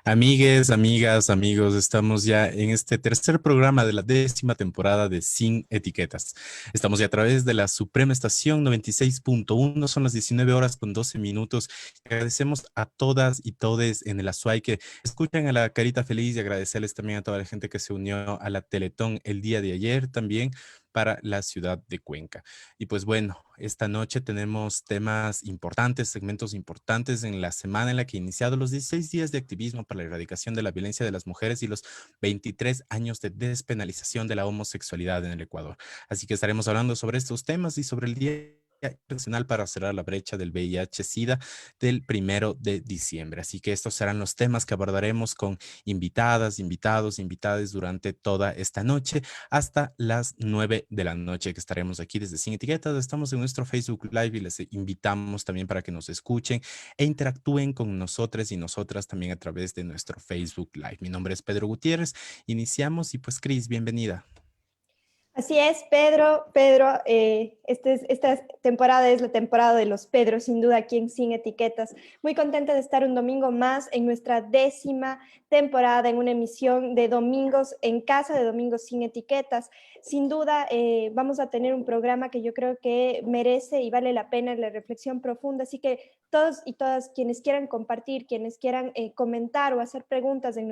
Amigues, amigas, amigos, estamos ya en este tercer programa de la 10ª temporada de Sin Etiquetas. Estamos ya a través de la Suprema Estación 96.1, son las 19 horas con 12 minutos. Agradecemos a todas y todes en el Azuay que escuchan a la Carita Feliz y agradecerles también a toda la gente que se unió a la Teletón el día de ayer también para la ciudad de Cuenca. Y pues bueno, esta noche tenemos temas importantes, segmentos importantes en la semana en la que ha iniciado los 16 días de activismo para la erradicación de la violencia de las mujeres y los 23 años de despenalización de la homosexualidad en el Ecuador. Así que estaremos hablando sobre estos temas y sobre el Día Internacional para cerrar la brecha del VIH-Sida del 1 de diciembre. Así que estos serán los temas que abordaremos con invitadas, invitados, invitadas durante toda esta noche hasta las 9 de la noche que estaremos aquí desde Sin Etiquetas. Estamos en nuestro Facebook Live y les invitamos también para que nos escuchen e interactúen con nosotros y nosotras también a través de nuestro Facebook Live. Mi nombre es Pedro Gutiérrez. Iniciamos y pues Cris, bienvenida. Así es, Pedro, esta temporada es la temporada de los Pedros, sin duda, aquí en Sin Etiquetas. Muy contenta de estar un domingo más en nuestra 10ª temporada, en una emisión de domingos en casa, de domingos sin etiquetas. Sin duda, vamos a tener un programa que yo creo que merece y vale la pena la reflexión profunda, así que todos y todas quienes quieran compartir, quienes quieran comentar o hacer preguntas en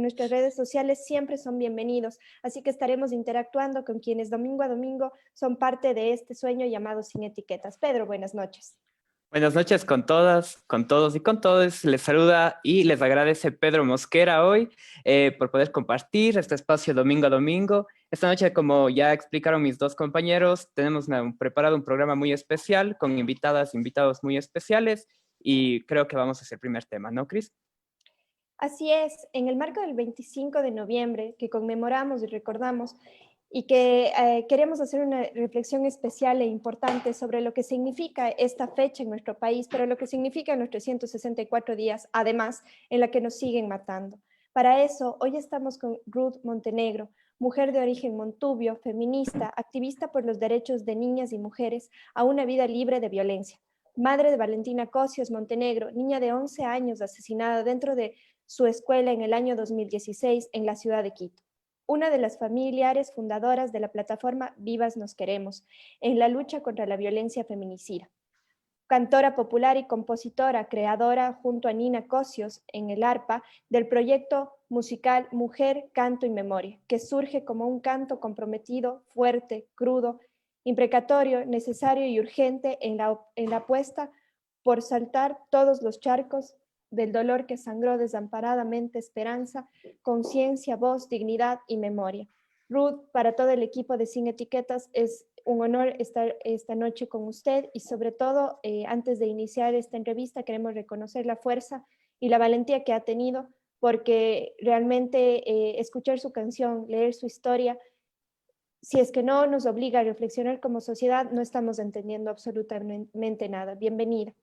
nuestras redes sociales, siempre son bienvenidos. Así que estaremos interactuando con quienes domingo a domingo son parte de este sueño llamado Sin Etiquetas. Pedro, buenas noches. Buenas noches con todas, con todos y con todos. Les saluda y les agradece Pedro Mosquera hoy por poder compartir este espacio domingo a domingo. Esta noche, como ya explicaron mis dos compañeros, tenemos preparado un programa muy especial con invitadas, invitados muy especiales y creo que vamos a hacer el primer tema, ¿no, Cris? Así es, en el marco del 25 de noviembre, que conmemoramos y recordamos, y que queremos hacer una reflexión especial e importante sobre lo que significa esta fecha en nuestro país, pero lo que significa nuestros 164 días, además, en la que nos siguen matando. Para eso, hoy estamos con Ruth Montenegro, mujer de origen montubio, feminista, activista por los derechos de niñas y mujeres a una vida libre de violencia. Madre de Valentina Cosios Montenegro, niña de 11 años asesinada dentro de su escuela en el año 2016 en la ciudad de Quito. Una de las familiares fundadoras de la plataforma Vivas Nos Queremos, en la lucha contra la violencia feminicida. Cantora popular y compositora, creadora junto a Nina Cosios en el arpa del proyecto musical Mujer, Canto y Memoria, que surge como un canto comprometido, fuerte, crudo, imprecatorio, necesario y urgente en la apuesta por saltar todos los charcos del dolor que sangró desamparadamente esperanza, conciencia, voz, dignidad y memoria. Ruth, para todo el equipo de Sin Etiquetas, es un honor estar esta noche con usted y sobre todo, antes de iniciar esta entrevista, queremos reconocer la fuerza y la valentía que ha tenido, porque realmente escuchar su canción, leer su historia, si es que no nos obliga a reflexionar como sociedad, no estamos entendiendo absolutamente nada. Bienvenida.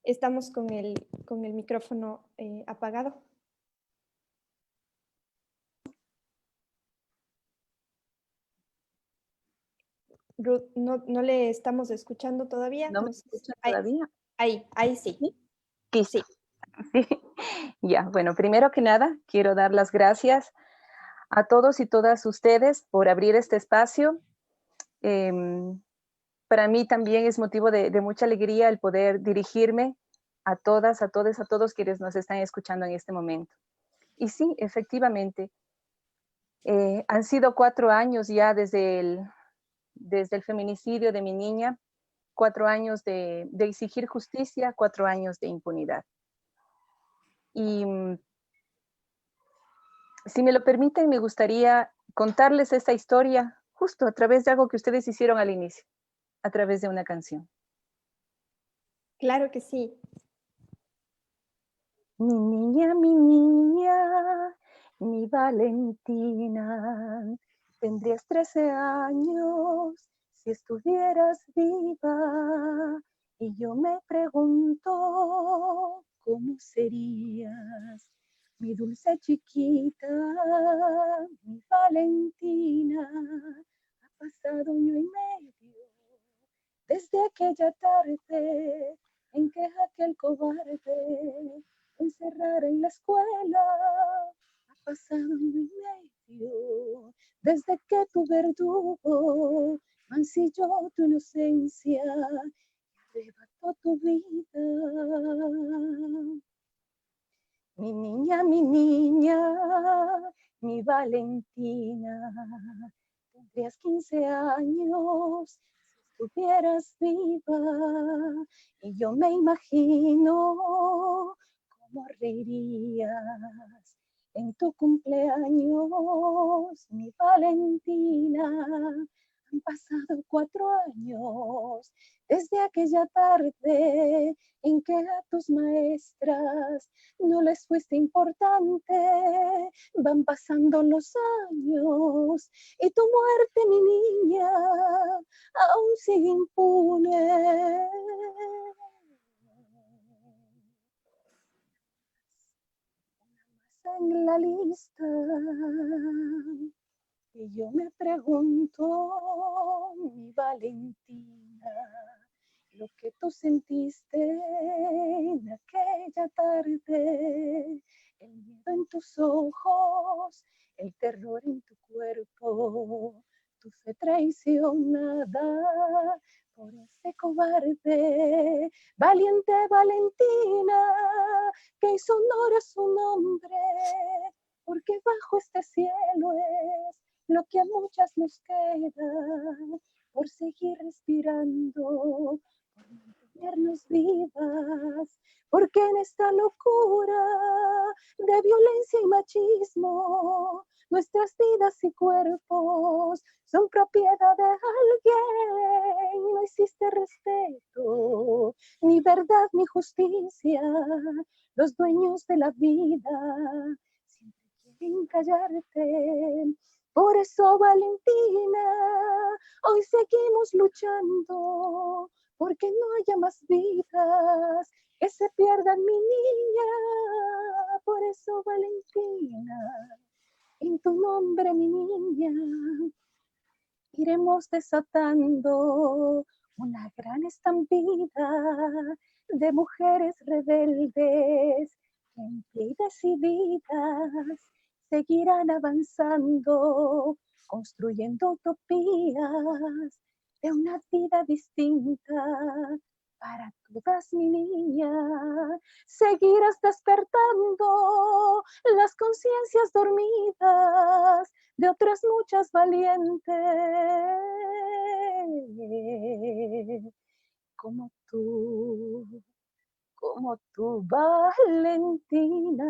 Estamos con el micrófono apagado. Ruth, no le estamos escuchando todavía. ¿No me escuchan todavía? Ahí sí. Sí. Sí. Ya, bueno, primero que nada, quiero dar las gracias a todos y todas ustedes por abrir este espacio. Para mí también es motivo de mucha alegría el poder dirigirme a todas, a todos, a todos quienes nos están escuchando en este momento. Y sí, efectivamente, han sido 4 años ya desde el feminicidio de mi niña, 4 años de exigir justicia, 4 años de impunidad. Y si me lo permiten, me gustaría contarles esta historia justo a través de algo que ustedes hicieron al inicio, a través de una canción. Claro que sí. Mi niña, mi Valentina, tendrías 13 años si estuvieras viva. Y yo me pregunto, ¿cómo serías? Mi dulce chiquita, mi Valentina, aquella tarde en que aquel cobarde encerrara en la escuela. Ha pasado año y medio desde que tu verdugo mancilló tu inocencia y arrebató tu vida. Mi niña, mi Valentina, tendrías 15 años si estuvieras viva, y yo me imagino cómo reirías en tu cumpleaños, mi Valentina. Han pasado 4 años desde aquella tarde en que a tus maestras no les fuiste importante. Van pasando los años y tu muerte, mi niña, aún sigue impune. En la lista. Y yo me pregunto, mi Valentina, lo que tú sentiste en aquella tarde, el miedo en tus ojos, el terror en tu cuerpo, tu fe traicionada por ese cobarde, valiente Valentina, que hizo honor a su nombre, porque bajo este cielo es lo que a muchas nos queda por seguir respirando, por mantenernos vivas, porque en esta locura de violencia y machismo, nuestras vidas y cuerpos son propiedad de alguien. No existe respeto, ni verdad, ni justicia. Los dueños de la vida siempre quieren callarte. Por eso, Valentina, hoy seguimos luchando, porque no haya más vidas que se pierdan, mi niña. Por eso, Valentina, en tu nombre, mi niña, iremos desatando una gran estampida de mujeres rebeldes que en pie y decididas seguirán avanzando, construyendo utopías de una vida distinta para todas, mi niña. Seguirás despertando las conciencias dormidas de otras muchas valientes como tú, Valentina.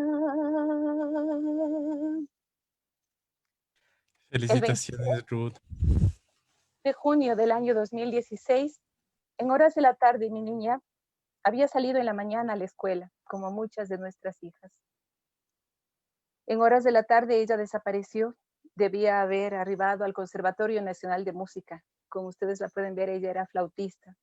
Felicitaciones, Ruth. De junio del año 2016, en horas de la tarde, mi niña había salido en la mañana a la escuela, como muchas de nuestras hijas. En horas de la tarde ella desapareció. Debía haber arribado al Conservatorio Nacional de Música. Como ustedes la pueden ver, ella era flautista.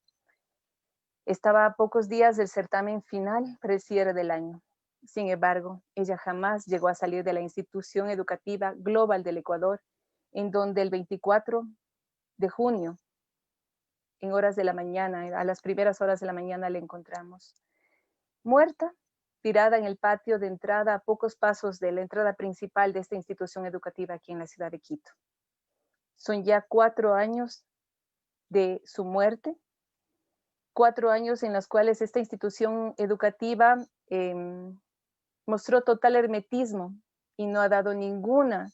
Estaba a pocos días del certamen final para el cierre del año. Sin embargo, ella jamás llegó a salir de la institución educativa global del Ecuador, en donde el 24 de junio, en horas de la mañana, a las primeras horas de la mañana, la encontramos muerta, tirada en el patio de entrada a pocos pasos de la entrada principal de esta institución educativa aquí en la ciudad de Quito. Son ya 4 años de su muerte, 4 años en los cuales esta institución educativa mostró total hermetismo y no ha dado ninguna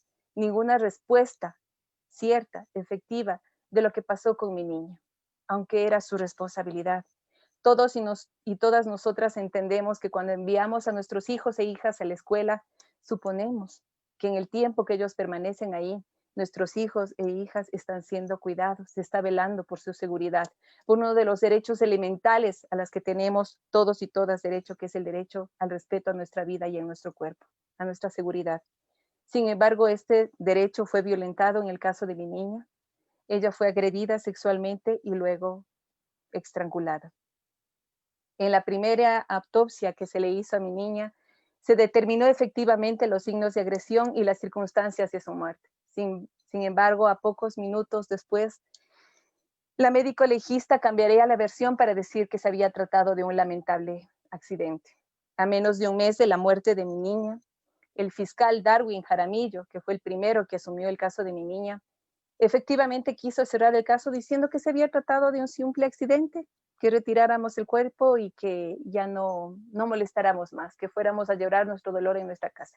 respuesta cierta, efectiva, de lo que pasó con mi niña, aunque era su responsabilidad. Todos y todas nosotras entendemos que cuando enviamos a nuestros hijos e hijas a la escuela, suponemos que en el tiempo que ellos permanecen ahí, nuestros hijos e hijas están siendo cuidados, se está velando por su seguridad, por uno de los derechos elementales a los que tenemos todos y todas derecho, que es el derecho al respeto a nuestra vida y a nuestro cuerpo, a nuestra seguridad. Sin embargo, este derecho fue violentado en el caso de mi niña. Ella fue agredida sexualmente y luego estrangulada. En la primera autopsia que se le hizo a mi niña, se determinó efectivamente los signos de agresión y las circunstancias de su muerte. Sin embargo, a pocos minutos después, La médico legista cambiaría la versión para decir que se había tratado de un lamentable accidente. A menos de un mes de la muerte de mi niña, el fiscal Darwin Jaramillo, que fue el primero que asumió el caso de mi niña, efectivamente quiso cerrar el caso diciendo que se había tratado de un simple accidente, que retiráramos el cuerpo y que ya no molestáramos más, que fuéramos a llorar nuestro dolor en nuestra casa.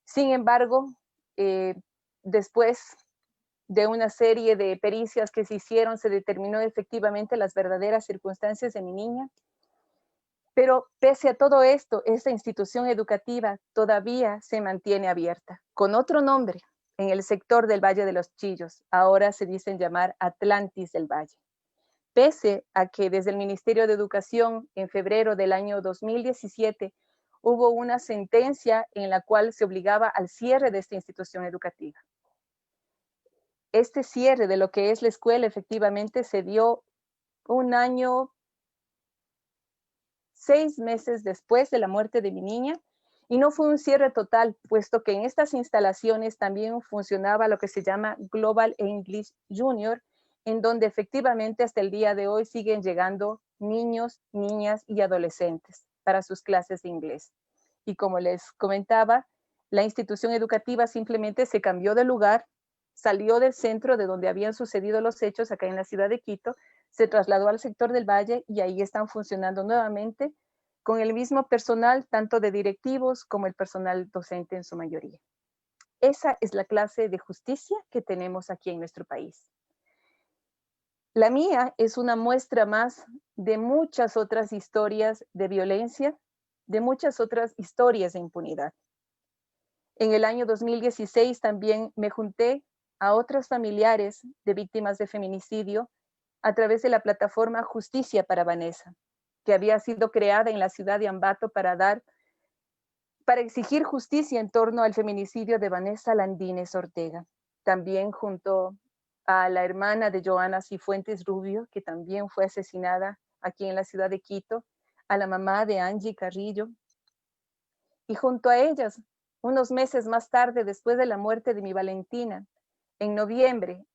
Sin embargo, después de una serie de pericias que se hicieron, se determinó efectivamente las verdaderas circunstancias de mi niña. Pero pese a todo esto, esta institución educativa todavía se mantiene abierta, con otro nombre, en el sector del Valle de los Chillos. Ahora se dicen llamar Atlantis del Valle. Pese a que desde el Ministerio de Educación, en febrero del año 2017, hubo una sentencia en la cual se obligaba al cierre de esta institución educativa. Este cierre de lo que es la escuela efectivamente se dio un año, 6 meses después de la muerte de mi niña, y no fue un cierre total, puesto que en estas instalaciones también funcionaba lo que se llama Global English Junior, en donde efectivamente hasta el día de hoy siguen llegando niños, niñas y adolescentes para sus clases de inglés. Y como les comentaba, la institución educativa simplemente se cambió de lugar, salió del centro de donde habían sucedido los hechos acá en la ciudad de Quito, se trasladó al sector del Valle y ahí están funcionando nuevamente con el mismo personal, tanto de directivos como el personal docente en su mayoría. Esa es la clase de justicia que tenemos aquí en nuestro país. La mía es una muestra más de muchas otras historias de violencia, de muchas otras historias de impunidad. En el año 2016 también me junté a otros familiares de víctimas de feminicidio a través de la plataforma Justicia para Vanessa, que había sido creada en la ciudad de Ambato para exigir justicia en torno al feminicidio de Vanessa Landines Ortega. También junto a la hermana de Joana Cifuentes Rubio, que también fue asesinada aquí en la ciudad de Quito, a la mamá de Angie Carrillo. Y junto a ellas, unos meses más tarde, después de la muerte de mi Valentina, en noviembre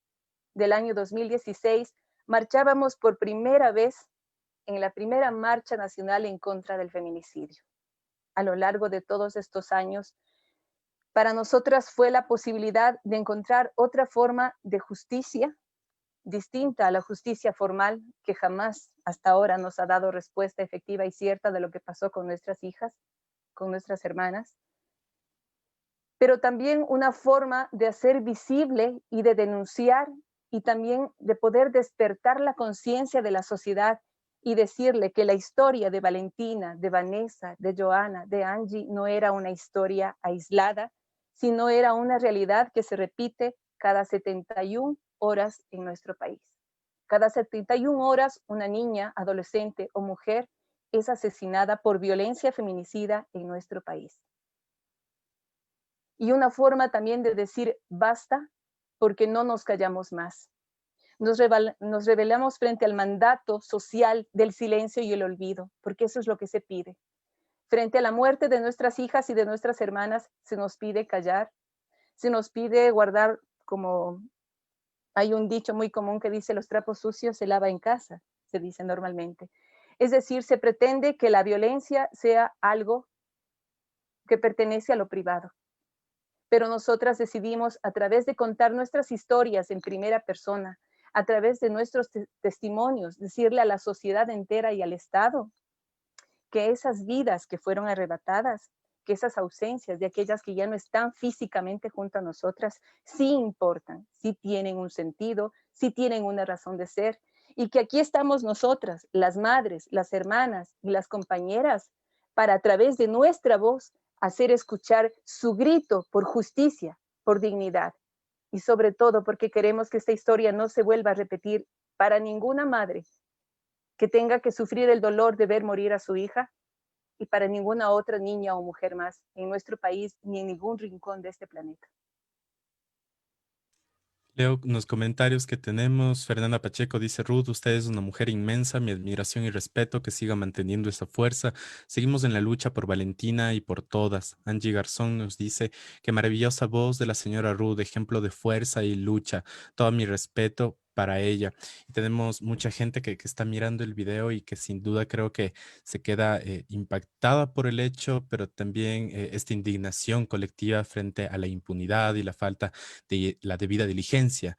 del año 2016, marchábamos por primera vez en la primera marcha nacional en contra del feminicidio. A lo largo de todos estos años, para nosotras fue la posibilidad de encontrar otra forma de justicia distinta a la justicia formal que jamás hasta ahora nos ha dado respuesta efectiva y cierta de lo que pasó con nuestras hijas, con nuestras hermanas, pero también una forma de hacer visible y de denunciar y también de poder despertar la conciencia de la sociedad y decirle que la historia de Valentina, de Vanessa, de Joana, de Angie no era una historia aislada, sino era una realidad que se repite cada 71 horas en nuestro país. Cada 71 horas una niña, adolescente o mujer es asesinada por violencia feminicida en nuestro país. Y una forma también de decir basta, porque no nos callamos más. Nos rebelamos frente al mandato social del silencio y el olvido, porque eso es lo que se pide. Frente a la muerte de nuestras hijas y de nuestras hermanas, se nos pide callar, se nos pide guardar, como hay un dicho muy común que dice, los trapos sucios se lava en casa, se dice normalmente. Es decir, se pretende que la violencia sea algo que pertenece a lo privado. Pero nosotras decidimos, a través de contar nuestras historias en primera persona, a través de nuestros testimonios, decirle a la sociedad entera y al Estado que esas vidas que fueron arrebatadas, que esas ausencias de aquellas que ya no están físicamente junto a nosotras, sí importan, sí tienen un sentido, sí tienen una razón de ser, y que aquí estamos nosotras, las madres, las hermanas y las compañeras, para a través de nuestra voz hacer escuchar su grito por justicia, por dignidad, y sobre todo porque queremos que esta historia no se vuelva a repetir para ninguna madre que tenga que sufrir el dolor de ver morir a su hija, y para ninguna otra niña o mujer más en nuestro país ni en ningún rincón de este planeta. Leo los comentarios que tenemos. Fernanda Pacheco dice: Ruth, usted es una mujer inmensa, mi admiración y respeto, que siga manteniendo esa fuerza. Seguimos en la lucha por Valentina y por todas. Angie Garzón nos dice: qué maravillosa voz de la señora Ruth, ejemplo de fuerza y lucha. Todo mi respeto para ella. Y tenemos mucha gente que está mirando el video y que sin duda creo que se queda impactada por el hecho, pero también esta indignación colectiva frente a la impunidad y la falta de la debida diligencia.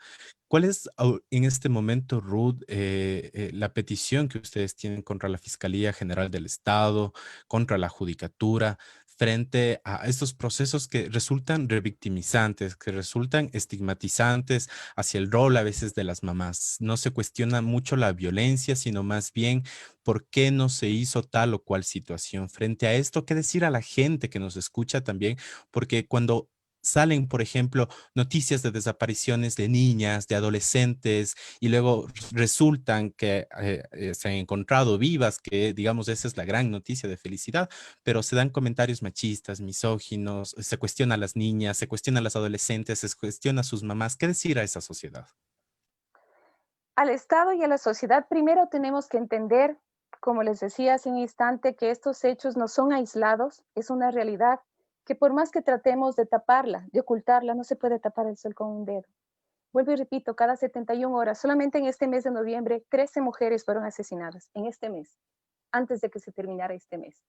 ¿Cuál es en este momento, Ruth, la petición que ustedes tienen contra la Fiscalía General del Estado, contra la Judicatura, frente a estos procesos que resultan revictimizantes, que resultan estigmatizantes hacia el rol a veces de las mamás? No se cuestiona mucho la violencia, sino más bien por qué no se hizo tal o cual situación. Frente a esto, ¿qué decir a la gente que nos escucha también? Porque cuando salen, por ejemplo, noticias de desapariciones de niñas, de adolescentes, y luego resultan que se han encontrado vivas, que digamos esa es la gran noticia de felicidad, pero se dan comentarios machistas, misóginos, se cuestiona a las niñas, se cuestiona a las adolescentes, se cuestiona a sus mamás. ¿Qué decir a esa sociedad? Al Estado y a la sociedad, primero tenemos que entender, como les decía hace un instante, que estos hechos no son aislados, es una realidad que por más que tratemos de taparla, de ocultarla, no se puede tapar el sol con un dedo. Vuelvo y repito, cada 71 horas, solamente en este mes de noviembre, 13 mujeres fueron asesinadas, en este mes, antes de que se terminara este mes.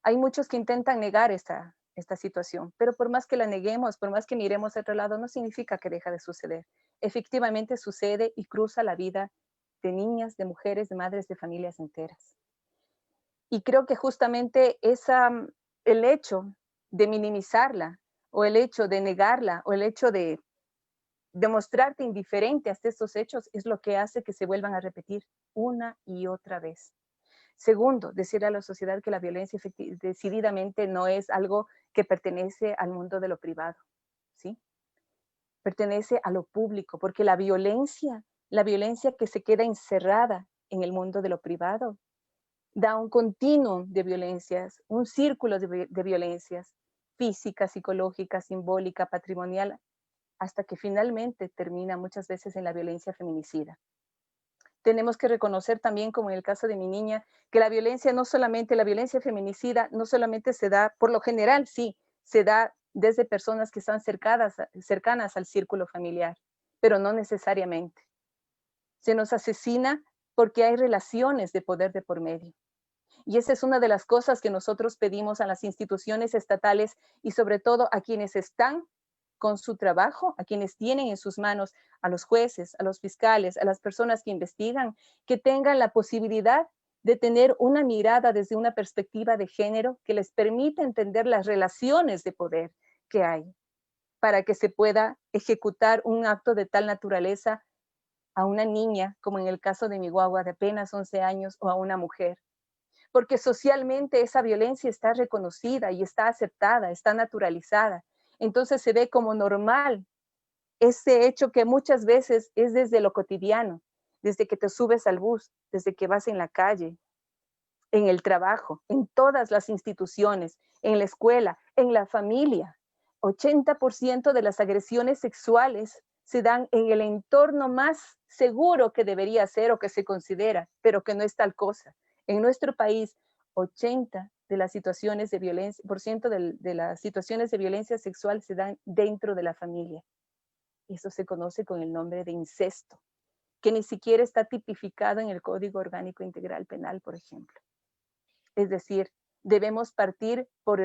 Hay muchos que intentan negar esta situación, pero por más que la neguemos, por más que miremos a otro lado, no significa que deja de suceder. Efectivamente sucede y cruza la vida de niñas, de mujeres, de madres, de familias enteras. Y creo que justamente el hecho de minimizarla, o el hecho de negarla, o el hecho de demostrarte indiferente hasta estos hechos es lo que hace que se vuelvan a repetir una y otra vez. Segundo, decirle a la sociedad que la violencia decididamente no es algo que pertenece al mundo de lo privado, ¿sí? Pertenece a lo público, porque la violencia que se queda encerrada en el mundo de lo privado, da un continuum de violencias, un círculo de violencias física, psicológica, simbólica, patrimonial, hasta que finalmente termina muchas veces en la violencia feminicida. Tenemos que reconocer también, como en el caso de mi niña, que la violencia la violencia feminicida no solamente se da, por lo general sí, se da desde personas que están cercanas al círculo familiar, pero no necesariamente. Se nos asesina porque hay relaciones de poder de por medio. Y esa es una de las cosas que nosotros pedimos a las instituciones estatales y sobre todo a quienes están con su trabajo, a quienes tienen en sus manos, a los jueces, a los fiscales, a las personas que investigan, que tengan la posibilidad de tener una mirada desde una perspectiva de género que les permita entender las relaciones de poder que hay para que se pueda ejecutar un acto de tal naturaleza a una niña, como en el caso de mi guagua de apenas 11 años, o a una mujer. Porque socialmente esa violencia está reconocida y está aceptada, está naturalizada. Entonces se ve como normal ese hecho que muchas veces es desde lo cotidiano, desde que te subes al bus, desde que vas en la calle, en el trabajo, en todas las instituciones, en la escuela, en la familia. 80% de las agresiones sexuales se dan en el entorno más seguro que debería ser o que se considera, pero que no es tal cosa. En nuestro país, 80 de las situaciones de violencia, por ciento de las situaciones de violencia sexual se dan dentro de la familia. Eso se conoce con el nombre de incesto, que ni siquiera está tipificado en el Código Orgánico Integral Penal, por ejemplo. Es decir, debemos partir por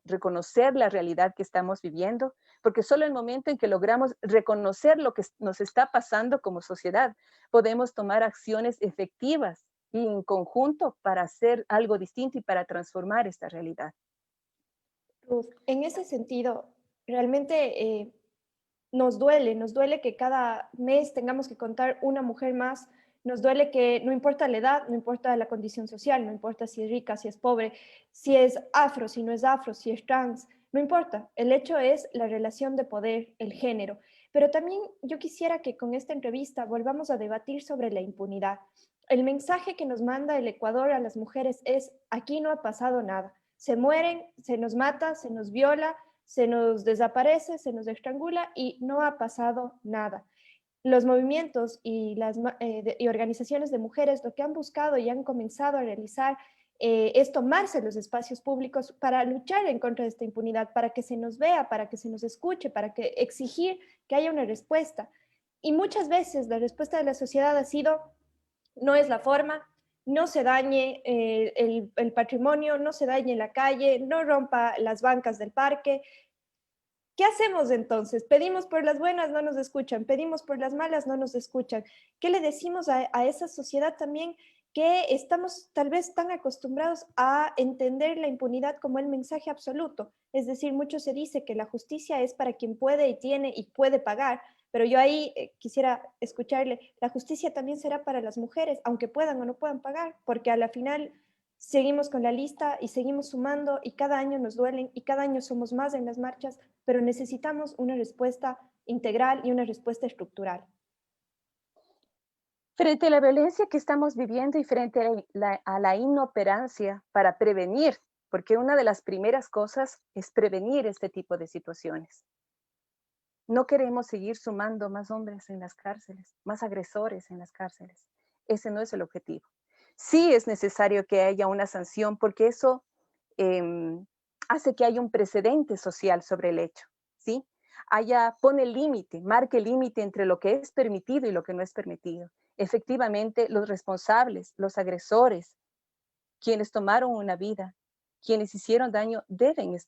reconocer la realidad que estamos viviendo, porque solo el momento en que logramos reconocer lo que nos está pasando como sociedad, podemos tomar acciones efectivas y en conjunto para hacer algo distinto y para transformar esta realidad. Ruth, en ese sentido, realmente nos duele que cada mes tengamos que contar una mujer más, nos duele que no importa la edad, no importa la condición social, no importa si es rica, si es pobre, si es afro, si no es afro, si es trans, no importa, el hecho es la relación de poder, el género. Pero también yo quisiera que con esta entrevista volvamos a debatir sobre la impunidad. El mensaje que nos manda el Ecuador a las mujeres es: aquí no ha pasado nada, se mueren, se nos mata, se nos viola, se nos desaparece, se nos estrangula y no ha pasado nada. Los movimientos y organizaciones de mujeres lo que han buscado y han comenzado a realizar es tomarse los espacios públicos para luchar en contra de esta impunidad, para que se nos vea, para que se nos escuche, para que exigir que haya una respuesta. Y muchas veces la respuesta de la sociedad ha sido, no es la forma, no se dañe el patrimonio, no se dañe la calle, no rompa las bancas del parque. ¿Qué hacemos entonces? Pedimos por las buenas, no nos escuchan. Pedimos por las malas, no nos escuchan. ¿Qué le decimos a esa sociedad también que estamos tal vez tan acostumbrados a entender la impunidad como el mensaje absoluto? Es decir, mucho se dice que la justicia es para quien puede y tiene y puede pagar, pero yo ahí quisiera escucharle, la justicia también será para las mujeres, aunque puedan o no puedan pagar, porque a la final seguimos con la lista y seguimos sumando y cada año nos duelen y cada año somos más en las marchas, pero necesitamos una respuesta integral y una respuesta estructural. Frente a la violencia que estamos viviendo y frente a la inoperancia para prevenir, porque una de las primeras cosas es prevenir este tipo de situaciones. No queremos seguir sumando más hombres en las cárceles, más agresores en las cárceles. Ese no es el objetivo. Sí es necesario que haya una sanción porque eso hace que haya un precedente social sobre el hecho, ¿sí? Pone el límite, marque el límite entre lo que es permitido y lo que no es permitido. Efectivamente, los responsables, los agresores, quienes tomaron una vida, quienes hicieron daño, deben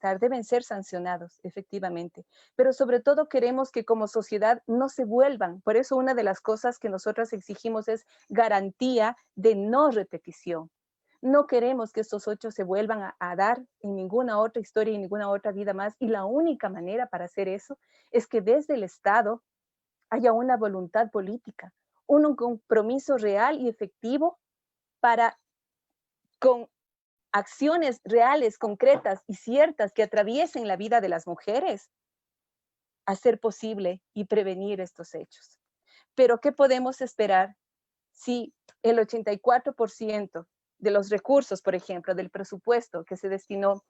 ser sancionados, efectivamente. Pero sobre todo queremos que como sociedad no se vuelvan. Por eso una de las cosas que nosotras exigimos es garantía de no repetición. No queremos que estos hechos se vuelvan a dar en ninguna otra historia y en ninguna otra vida más. Y la única manera para hacer eso es que desde el Estado haya una voluntad política, un compromiso real y efectivo para, con acciones reales, concretas y ciertas que atraviesen la vida de las mujeres, hacer posible y prevenir estos hechos. Pero ¿qué podemos esperar si el 84% de los recursos, por ejemplo, del presupuesto que se destinó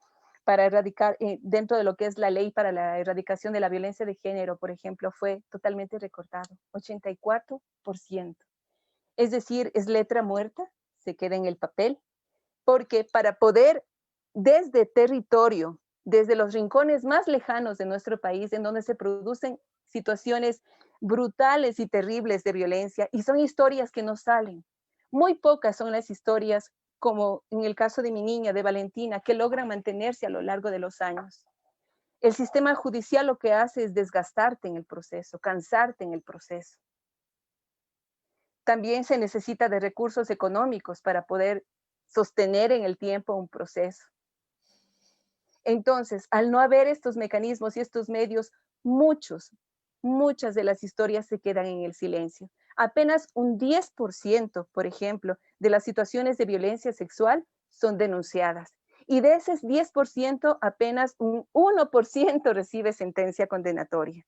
para erradicar, dentro de lo que es la ley para la erradicación de la violencia de género, por ejemplo, fue totalmente recortado? 84%. Es decir, es letra muerta, se queda en el papel, porque para poder desde territorio, desde los rincones más lejanos de nuestro país, en donde se producen situaciones brutales y terribles de violencia, y son historias que no salen. Muy pocas son las historias, como en el caso de mi niña, de Valentina, que logran mantenerse a lo largo de los años. El sistema judicial lo que hace es desgastarte en el proceso, cansarte en el proceso. También se necesita de recursos económicos para poder sostener en el tiempo un proceso. Entonces, al no haber estos mecanismos y estos medios, muchas de las historias se quedan en el silencio. Apenas un 10%, por ejemplo, de las situaciones de violencia sexual son denunciadas. Y de ese 10%, apenas un 1% recibe sentencia condenatoria.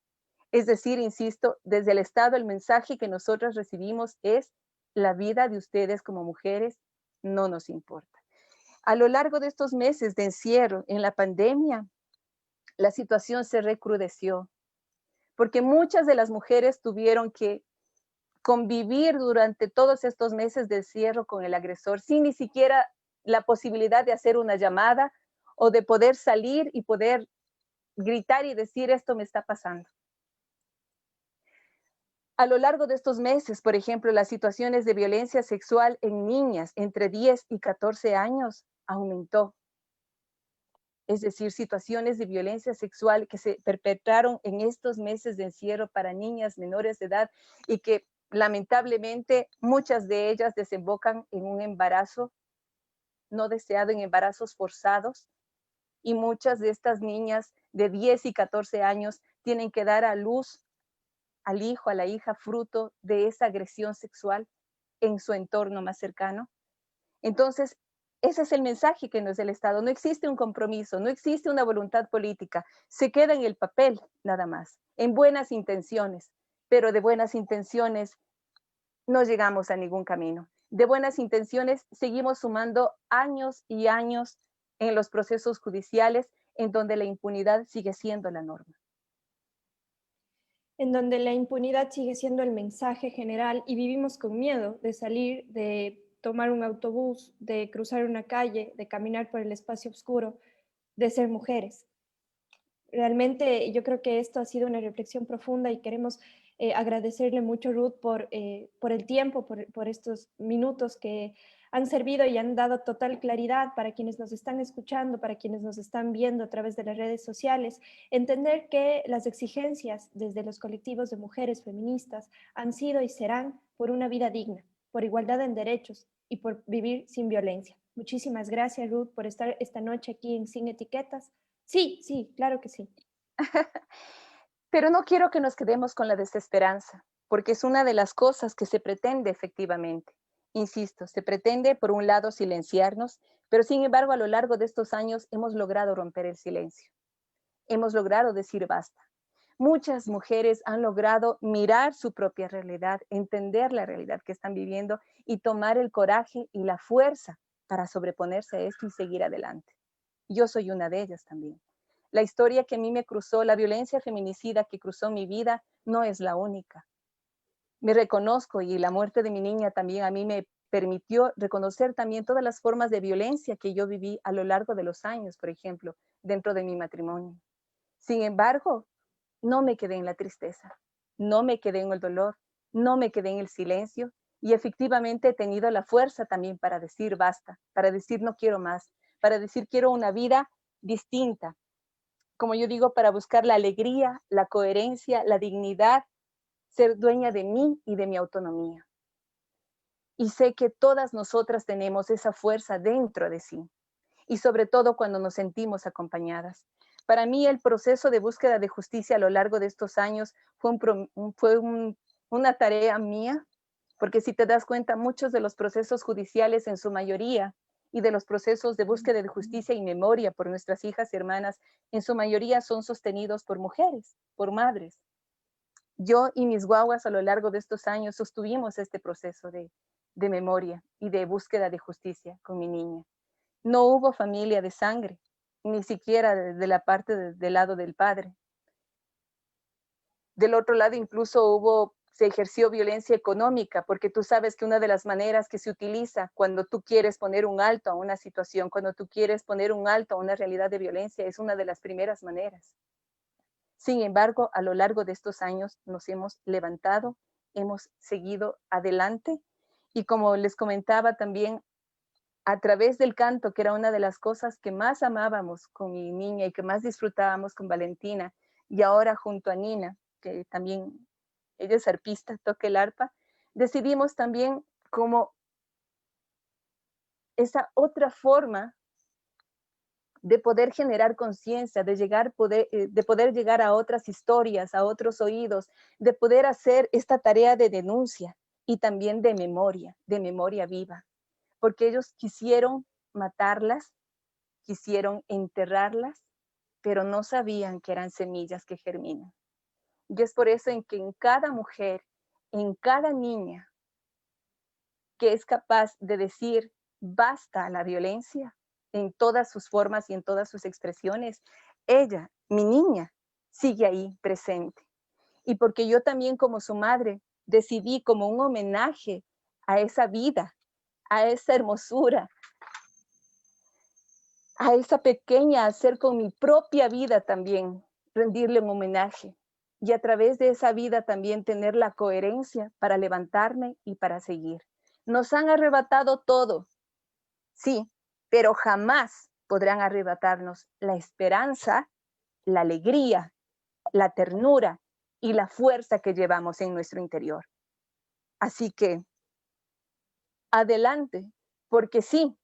Es decir, insisto, desde el Estado el mensaje que nosotros recibimos es: la vida de ustedes como mujeres no nos importa. A lo largo de estos meses de encierro en la pandemia, la situación se recrudeció, porque muchas de las mujeres tuvieron que convivir durante todos estos meses de encierro con el agresor, sin ni siquiera la posibilidad de hacer una llamada o de poder salir y poder gritar y decir: esto me está pasando. A lo largo de estos meses, por ejemplo, las situaciones de violencia sexual en niñas entre 10 y 14 años aumentó. Es decir, situaciones de violencia sexual que se perpetraron en estos meses de encierro para niñas menores de edad y que lamentablemente muchas de ellas desembocan en un embarazo no deseado, en embarazos forzados, y muchas de estas niñas de 10 y 14 años tienen que dar a luz al hijo, a la hija, fruto de esa agresión sexual en su entorno más cercano. Entonces, ese es el mensaje que nos da el Estado. No existe un compromiso, no existe una voluntad política. Se queda en el papel nada más, en buenas intenciones, pero de buenas intenciones no llegamos a ningún camino. De buenas intenciones seguimos sumando años y años en los procesos judiciales en donde la impunidad sigue siendo la norma. En donde la impunidad sigue siendo el mensaje general y vivimos con miedo de salir, de tomar un autobús, de cruzar una calle, de caminar por el espacio oscuro, de ser mujeres. Realmente yo creo que esto ha sido una reflexión profunda y queremos agradecerle mucho, Ruth, por el tiempo, por estos minutos que han servido y han dado total claridad para quienes nos están escuchando, para quienes nos están viendo a través de las redes sociales, entender que las exigencias desde los colectivos de mujeres feministas han sido y serán por una vida digna, por igualdad en derechos y por vivir sin violencia. Muchísimas gracias, Ruth, por estar esta noche aquí en Sin Etiquetas. Sí, sí, claro que sí. Pero no quiero que nos quedemos con la desesperanza, porque es una de las cosas que se pretende efectivamente. Insisto, se pretende por un lado silenciarnos, pero sin embargo a lo largo de estos años hemos logrado romper el silencio. Hemos logrado decir basta. Muchas mujeres han logrado mirar su propia realidad, entender la realidad que están viviendo y tomar el coraje y la fuerza para sobreponerse a esto y seguir adelante. Yo soy una de ellas también. La historia que a mí me cruzó, la violencia feminicida que cruzó mi vida, no es la única. Me reconozco y la muerte de mi niña también a mí me permitió reconocer también todas las formas de violencia que yo viví a lo largo de los años, por ejemplo, dentro de mi matrimonio. Sin embargo, no me quedé en la tristeza, no me quedé en el dolor, no me quedé en el silencio y efectivamente he tenido la fuerza también para decir basta, para decir no quiero más, para decir quiero una vida distinta, como yo digo, para buscar la alegría, la coherencia, la dignidad, ser dueña de mí y de mi autonomía. Y sé que todas nosotras tenemos esa fuerza dentro de sí, y sobre todo cuando nos sentimos acompañadas. Para mí el proceso de búsqueda de justicia a lo largo de estos años fue una tarea mía, porque si te das cuenta, muchos de los procesos judiciales en su mayoría y de los procesos de búsqueda de justicia y memoria por nuestras hijas y hermanas, en su mayoría son sostenidos por mujeres, por madres. Yo y mis guaguas a lo largo de estos años sostuvimos este proceso de memoria y de búsqueda de justicia con mi niña. No hubo familia de sangre, ni siquiera de la parte del lado del padre. Del otro lado incluso se ejerció violencia económica, porque tú sabes que una de las maneras que se utiliza cuando tú quieres poner un alto a una situación, cuando tú quieres poner un alto a una realidad de violencia, es una de las primeras maneras. Sin embargo, a lo largo de estos años nos hemos levantado, hemos seguido adelante y como les comentaba también, a través del canto, que era una de las cosas que más amábamos con mi niña y que más disfrutábamos con Valentina, y ahora junto a Nina, que también ella es arpista, toca el arpa, decidimos también como esa otra forma de poder generar conciencia, de poder llegar a otras historias, a otros oídos, de poder hacer esta tarea de denuncia y también de memoria viva, porque ellos quisieron matarlas, quisieron enterrarlas, pero no sabían que eran semillas que germinan. Y es por eso en que en cada mujer, en cada niña que es capaz de decir basta a la violencia en todas sus formas y en todas sus expresiones, ella, mi niña, sigue ahí presente. Y porque yo también como su madre decidí como un homenaje a esa vida, a esa hermosura, a esa pequeña, hacer con mi propia vida también, rendirle un homenaje. Y a través de esa vida también tener la coherencia para levantarme y para seguir. Nos han arrebatado todo, sí, pero jamás podrán arrebatarnos la esperanza, la alegría, la ternura y la fuerza que llevamos en nuestro interior. Así que, adelante, porque sí,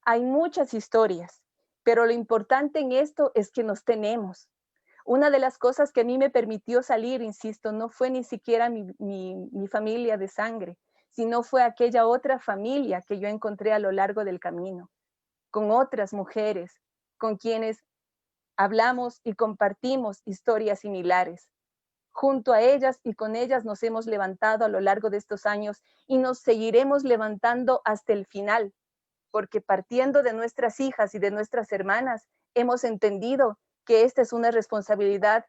hay muchas historias, pero lo importante en esto es que nos tenemos. Una de las cosas que a mí me permitió salir, insisto, no fue ni siquiera mi familia de sangre, sino fue aquella otra familia que yo encontré a lo largo del camino, con otras mujeres, con quienes hablamos y compartimos historias similares. Junto a ellas y con ellas nos hemos levantado a lo largo de estos años y nos seguiremos levantando hasta el final, porque partiendo de nuestras hijas y de nuestras hermanas, hemos entendido que esta es una responsabilidad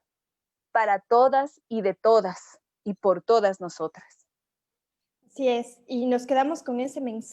para todas y de todas y por todas nosotras. Así es, y nos quedamos con ese mensaje.